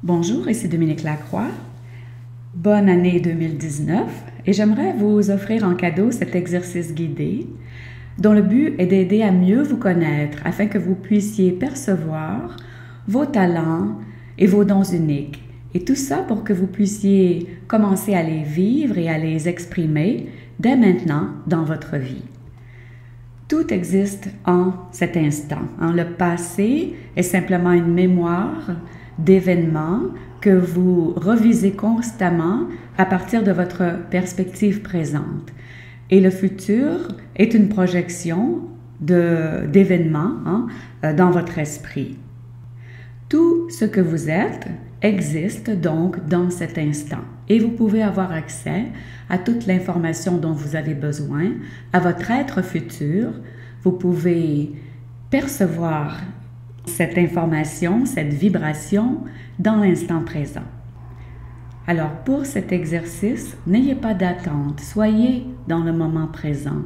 Bonjour, ici Dominique Lacroix. Bonne année 2019 et j'aimerais vous offrir en cadeau cet exercice guidé dont le but est d'aider à mieux vous connaître afin que vous puissiez percevoir vos talents et vos dons uniques. Et tout ça pour que vous puissiez commencer à les vivre et à les exprimer dès maintenant dans votre vie. Tout existe en cet instant. Le passé est simplement une mémoire d'événements que vous revisez constamment à partir de votre perspective présente. Et le futur est une projection d'événements dans votre esprit. Tout ce que vous êtes existe donc dans cet instant et vous pouvez avoir accès à toute l'information dont vous avez besoin, à votre être futur. Vous pouvez percevoir cette information, cette vibration dans l'instant présent. Alors pour cet exercice, n'ayez pas d'attente, soyez dans le moment présent.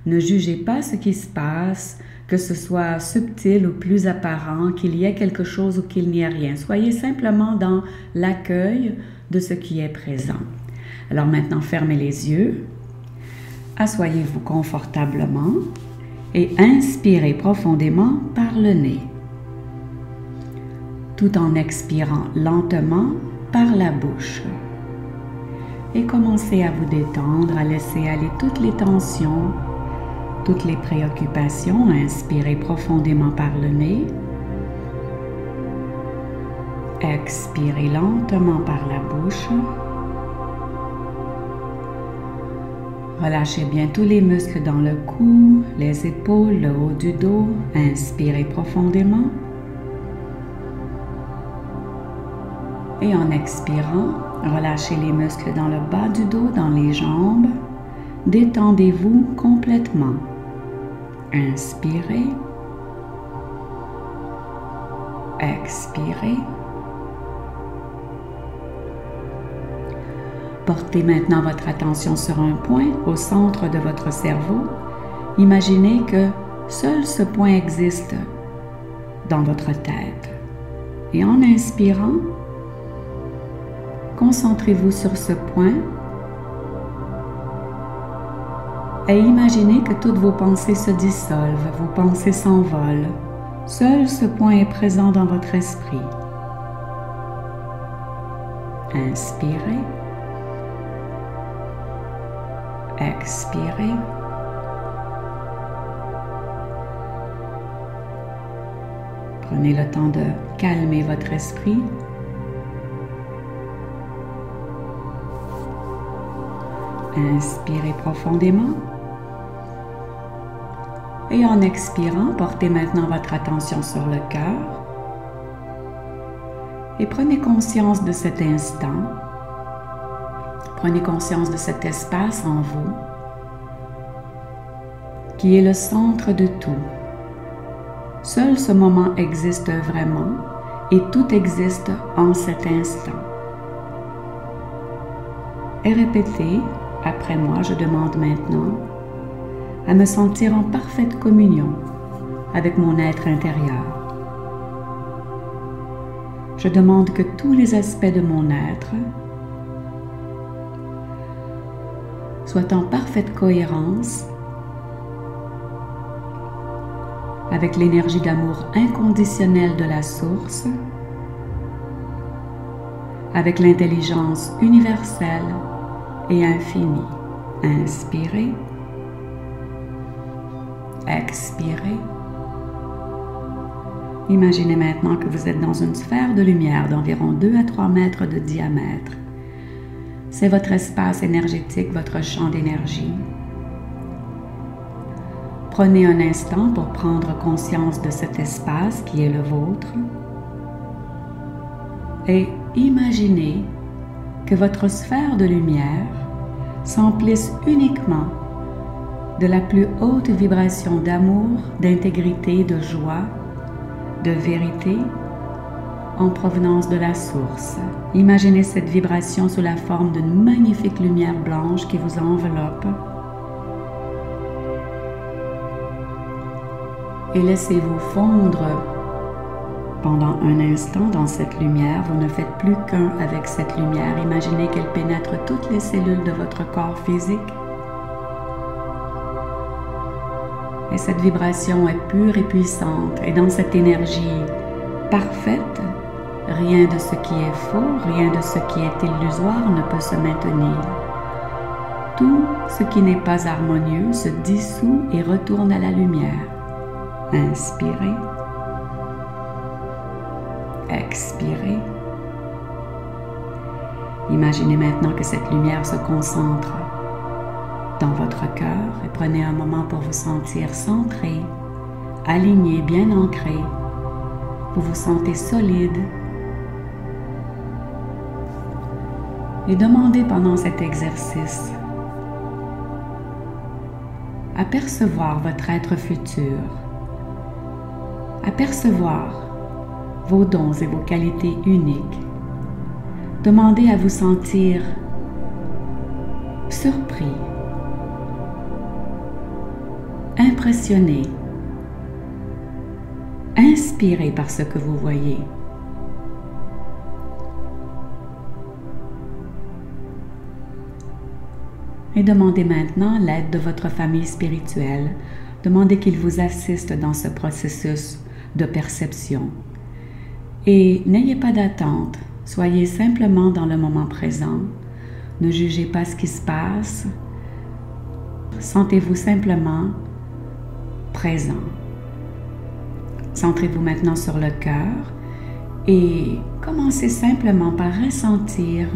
Ne jugez pas ce qui se passe, que ce soit subtil ou plus apparent, qu'il y ait quelque chose ou qu'il n'y ait rien. Soyez simplement dans l'accueil de ce qui est présent. Alors maintenant, fermez les yeux, asseyez-vous confortablement et inspirez profondément par le nez, tout en expirant lentement par la bouche. Et commencez à vous détendre, à laisser aller toutes les tensions, toutes les préoccupations. Inspirez profondément par le nez. Expirez lentement par la bouche. Relâchez bien tous les muscles dans le cou, les épaules, le haut du dos. Inspirez profondément. Et en expirant, relâchez les muscles dans le bas du dos, dans les jambes. Détendez-vous complètement. Inspirez. Expirez. Portez maintenant votre attention sur un point au centre de votre cerveau. Imaginez que seul ce point existe dans votre tête. Et en inspirant, concentrez-vous sur ce point et imaginez que toutes vos pensées se dissolvent, vos pensées s'envolent. Seul ce point est présent dans votre esprit. Inspirez. Expirez. Prenez le temps de calmer votre esprit. Inspirez profondément. Et en expirant, portez maintenant votre attention sur le cœur. Et prenez conscience de cet instant. Prenez conscience de cet espace en vous, qui est le centre de tout. Seul ce moment existe vraiment et tout existe en cet instant. Et répétez après moi, je demande maintenant à me sentir en parfaite communion avec mon être intérieur. Je demande que tous les aspects de mon être soient en parfaite cohérence avec l'énergie d'amour inconditionnel de la source, avec l'intelligence universelle et infinie. Inspirez. Expirez. Imaginez maintenant que vous êtes dans une sphère de lumière d'environ 2 à 3 mètres de diamètre. C'est votre espace énergétique, votre champ d'énergie. Prenez un instant pour prendre conscience de cet espace qui est le vôtre et imaginez que votre sphère de lumière s'emplisse uniquement de la plus haute vibration d'amour, d'intégrité, de joie, de vérité en provenance de la source. Imaginez cette vibration sous la forme d'une magnifique lumière blanche qui vous enveloppe et laissez-vous fondre Pendant un instant, dans cette lumière, vous ne faites plus qu'un avec cette lumière. Imaginez qu'elle pénètre toutes les cellules de votre corps physique. Et cette vibration est pure et puissante. Et dans cette énergie parfaite, rien de ce qui est faux, rien de ce qui est illusoire ne peut se maintenir. Tout ce qui n'est pas harmonieux se dissout et retourne à la lumière. Inspirez. Expirez. Imaginez maintenant que cette lumière se concentre dans votre cœur et prenez un moment pour vous sentir centré, aligné, bien ancré. Vous vous sentez solide. Et demandez pendant cet exercice à percevoir votre être futur, à percevoir vos dons et vos qualités uniques. Demandez à vous sentir surpris, impressionné, inspiré par ce que vous voyez. Et demandez maintenant l'aide de votre famille spirituelle. Demandez qu'ils vous assistent dans ce processus de perception. Et n'ayez pas d'attente. Soyez simplement dans le moment présent. Ne jugez pas ce qui se passe. Sentez-vous simplement présent. Centrez-vous maintenant sur le cœur et commencez simplement par ressentir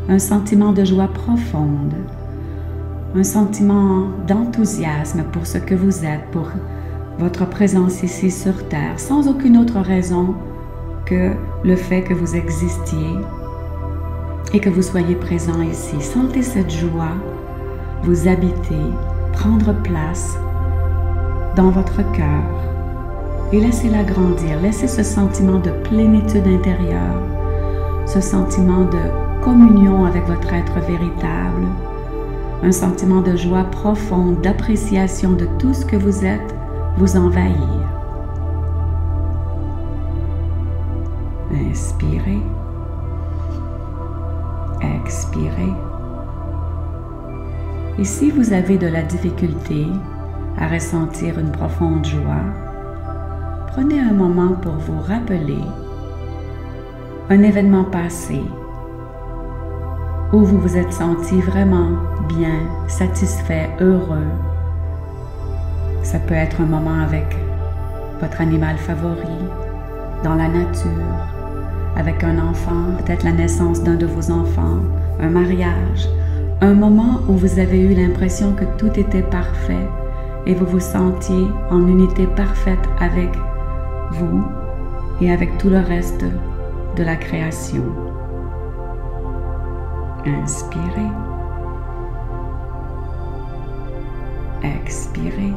un sentiment de joie profonde, un sentiment d'enthousiasme pour ce que vous êtes, pour votre présence ici sur Terre, sans aucune autre raison que le fait que vous existiez et que vous soyez présent ici. Sentez cette joie vous habiter, prendre place dans votre cœur et laissez-la grandir. Laissez ce sentiment de plénitude intérieure, ce sentiment de communion avec votre être véritable, un sentiment de joie profonde, d'appréciation de tout ce que vous êtes, vous envahir. Inspirez. Expirez. Et si vous avez de la difficulté à ressentir une profonde joie, prenez un moment pour vous rappeler un événement passé où vous vous êtes senti vraiment bien, satisfait, heureux. Ça peut être un moment avec votre animal favori, dans la nature, avec un enfant, peut-être la naissance d'un de vos enfants, un mariage, un moment où vous avez eu l'impression que tout était parfait et vous vous sentiez en unité parfaite avec vous et avec tout le reste de la création. Inspirez. Expirez.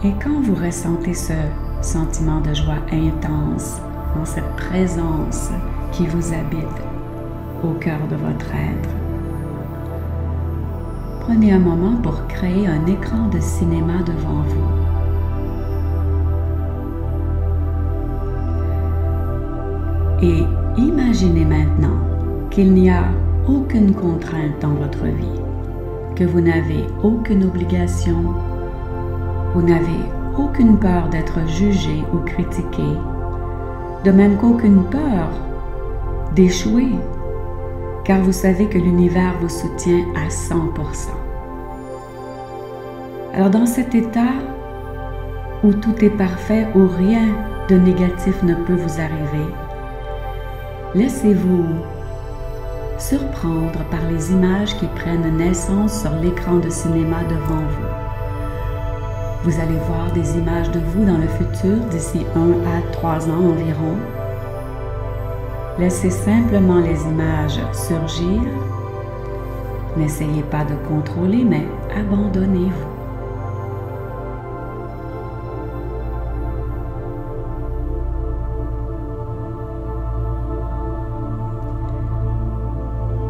Et quand vous ressentez ce sentiment de joie intense, dans cette présence qui vous habite au cœur de votre être, prenez un moment pour créer un écran de cinéma devant vous. Et imaginez maintenant qu'il n'y a aucune contrainte dans votre vie, que vous n'avez aucune obligation, vous n'avez aucune peur d'être jugé ou critiqué, de même qu'aucune peur d'échouer, car vous savez que l'univers vous soutient à 100%. Alors dans cet état où tout est parfait, où rien de négatif ne peut vous arriver, laissez-vous surprendre par les images qui prennent naissance sur l'écran de cinéma devant vous. Vous allez voir des images de vous dans le futur d'ici 1 à 3 ans environ. Laissez simplement les images surgir. N'essayez pas de contrôler, mais abandonnez-vous.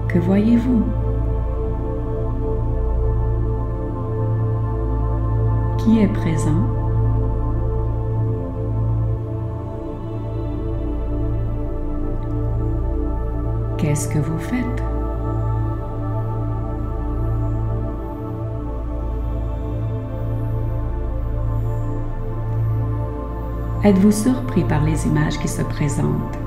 Que voyez-vous? qui est présent. Qu'est-ce que vous faites? Êtes-vous surpris par les images qui se présentent?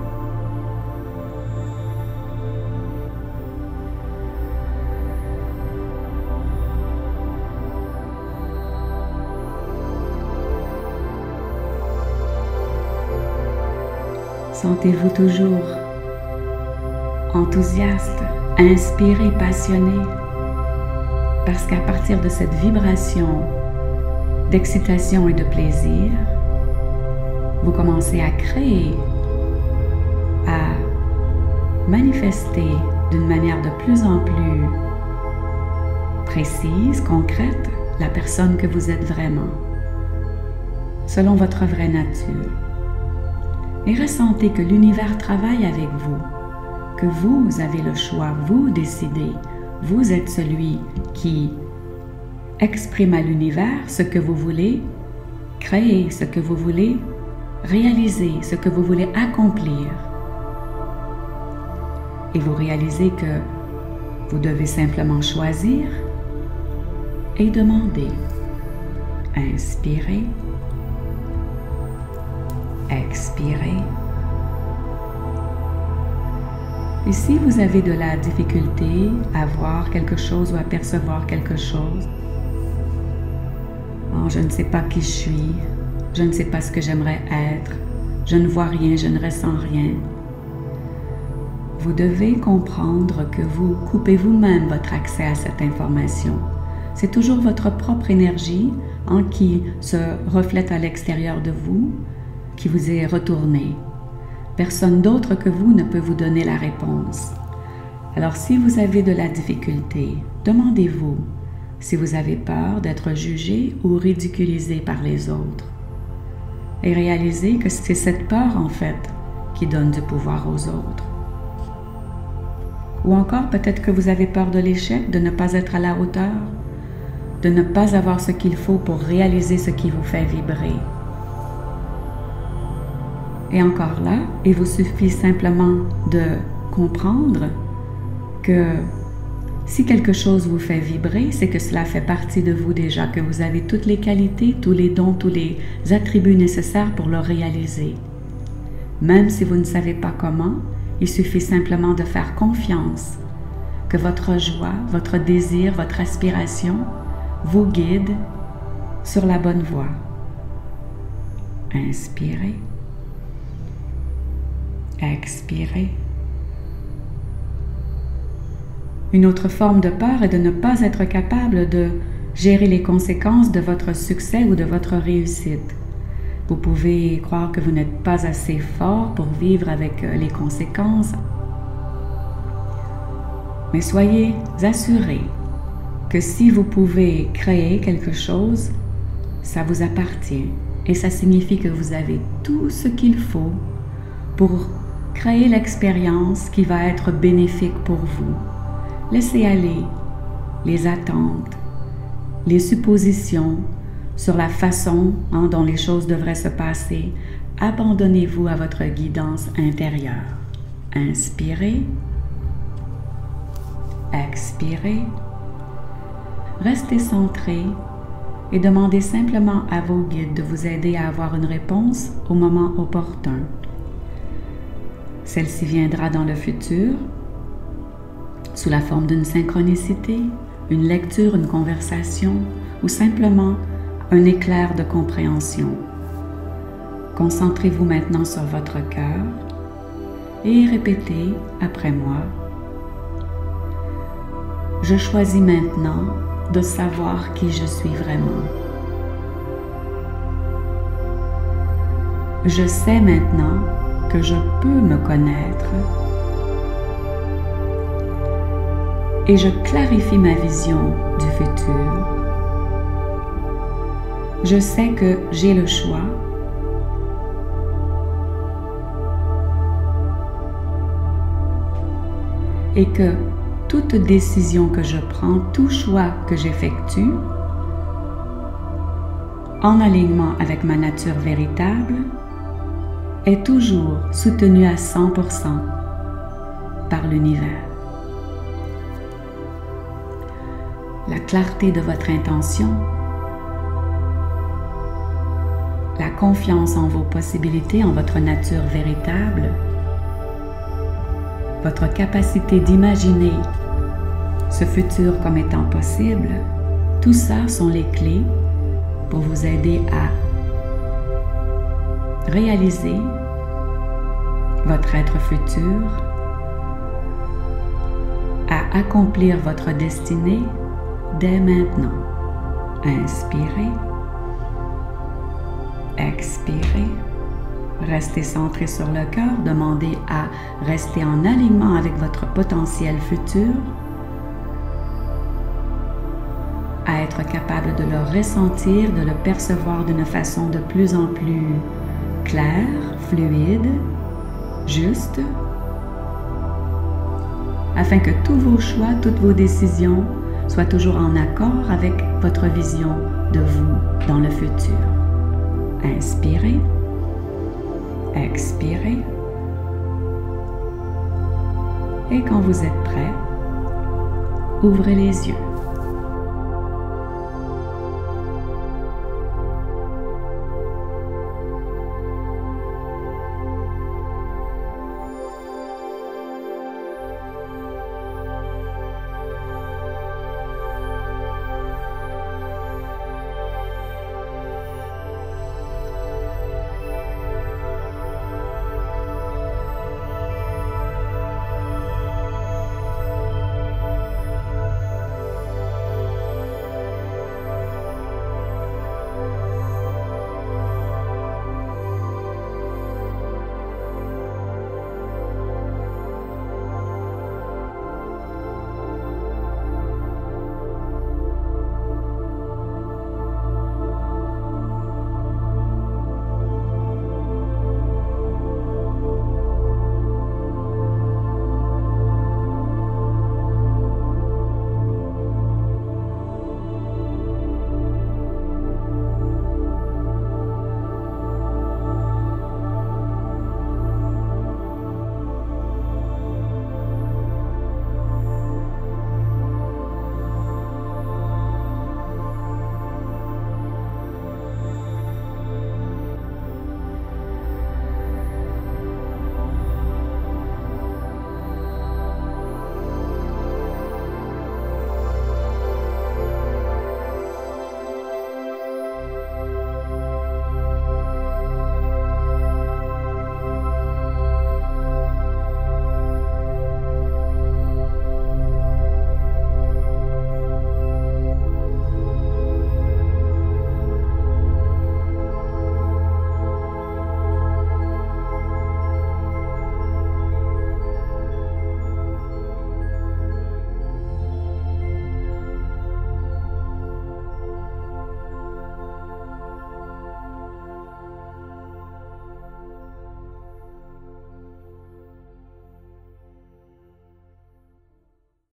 Sentez-vous toujours enthousiaste, inspiré, passionné? Parce qu'à partir de cette vibration d'excitation et de plaisir, vous commencez à créer, à manifester d'une manière de plus en plus précise, concrète, la personne que vous êtes vraiment, selon votre vraie nature. Et ressentez que l'univers travaille avec vous, que vous avez le choix, vous décidez, vous êtes celui qui exprime à l'univers ce que vous voulez créer, ce que vous voulez réaliser, ce que vous voulez accomplir. Et vous réalisez que vous devez simplement choisir et demander. Inspirez, expirez. Et si vous avez de la difficulté à voir quelque chose ou à percevoir quelque chose, oh, je ne sais pas qui je suis, je ne sais pas ce que j'aimerais être, je ne vois rien, je ne ressens rien. Vous devez comprendre que vous coupez vous-même votre accès à cette information. C'est toujours votre propre énergie qui se reflète à l'extérieur de vous, qui vous est retournée. Personne d'autre que vous ne peut vous donner la réponse. Alors si vous avez de la difficulté, demandez-vous si vous avez peur d'être jugé ou ridiculisé par les autres. Et réalisez que c'est cette peur en fait qui donne du pouvoir aux autres. Ou encore peut-être que vous avez peur de l'échec, de ne pas être à la hauteur, de ne pas avoir ce qu'il faut pour réaliser ce qui vous fait vibrer. Et encore là, il vous suffit simplement de comprendre que si quelque chose vous fait vibrer, c'est que cela fait partie de vous déjà, que vous avez toutes les qualités, tous les dons, tous les attributs nécessaires pour le réaliser. Même si vous ne savez pas comment, il suffit simplement de faire confiance que votre joie, votre désir, votre aspiration vous guide sur la bonne voie. Inspirez. Expirez. Une autre forme de peur est de ne pas être capable de gérer les conséquences de votre succès ou de votre réussite. Vous pouvez croire que vous n'êtes pas assez fort pour vivre avec les conséquences. Mais soyez assurés que si vous pouvez créer quelque chose, ça vous appartient. Et ça signifie que vous avez tout ce qu'il faut pour créer l'expérience qui va être bénéfique pour vous. Laissez aller les attentes, les suppositions sur la façon dont les choses devraient se passer. Abandonnez-vous à votre guidance intérieure. Inspirez. Expirez. Restez centré et demandez simplement à vos guides de vous aider à avoir une réponse au moment opportun. Celle-ci viendra dans le futur sous la forme d'une synchronicité, une lecture, une conversation ou simplement un éclair de compréhension. Concentrez-vous maintenant sur votre cœur et répétez après moi. Je choisis maintenant de savoir qui je suis vraiment. Je sais maintenant que je peux me connaître et je clarifie ma vision du futur. Je sais que j'ai le choix et que toute décision que je prends, tout choix que j'effectue en alignement avec ma nature véritable est toujours soutenue à 100% par l'univers. La clarté de votre intention, la confiance en vos possibilités, en votre nature véritable, votre capacité d'imaginer ce futur comme étant possible, tout ça sont les clés pour vous aider à réaliser votre être futur, à accomplir votre destinée dès maintenant. Inspirez, expirez, restez centré sur le cœur, demandez à rester en alignement avec votre potentiel futur, à être capable de le ressentir, de le percevoir d'une façon de plus en plus claire, fluide, juste, afin que tous vos choix, toutes vos décisions soient toujours en accord avec votre vision de vous dans le futur. Inspirez, expirez, et quand vous êtes prêt, ouvrez les yeux.